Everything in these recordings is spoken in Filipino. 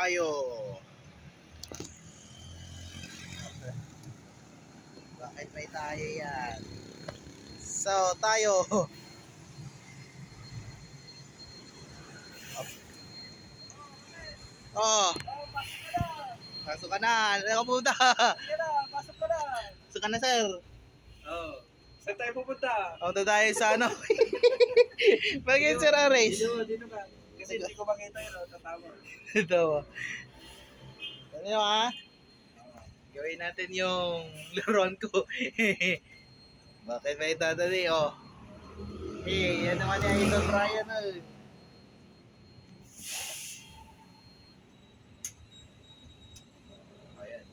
tayo. Bakit may tayo yan? So, tayo. Oh, pasok ka na. Saan ka pupunta? Sige na, pasok ka na. Pasok ka na, sir. Oo. Saan tayo pupunta? Punta tayo sa ano? Bakit, Sir Ares? Dito ka. Kasi hindi ko makita yun, tatama. Ito. Ano yun, ha? Gawin natin yung laruan ko. Bakit may tatali, oh? Yan naman yung Idol Brian, oh. Ayan.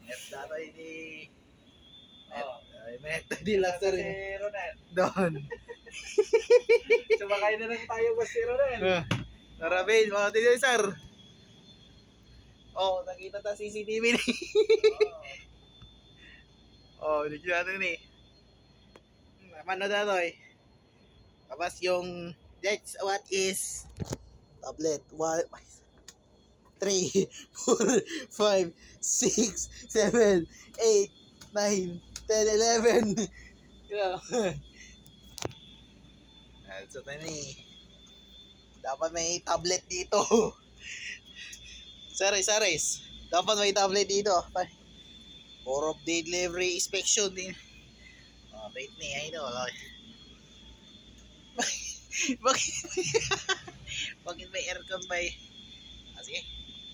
Net data ni... Oo. Meta di lang, sir. Si Ronel. Doon. Sumakay na lang tayo ba si Ronel? Tara, Ben. Mga tigil, sir. Oh, nakita ta CCTV ni. Oh, nakita natin ni. Mano na to eh. Tapos yung that's what is tablet. 1 3 4 5 6 7 8 9 10 11. Yeah. So tani. Dapat may tablet dito. Saris. Dapat may tablet dito. For of delivery inspection din. Oh, wait ni idol. Bakit? Bakit may aircon ba eh? Ah, sige.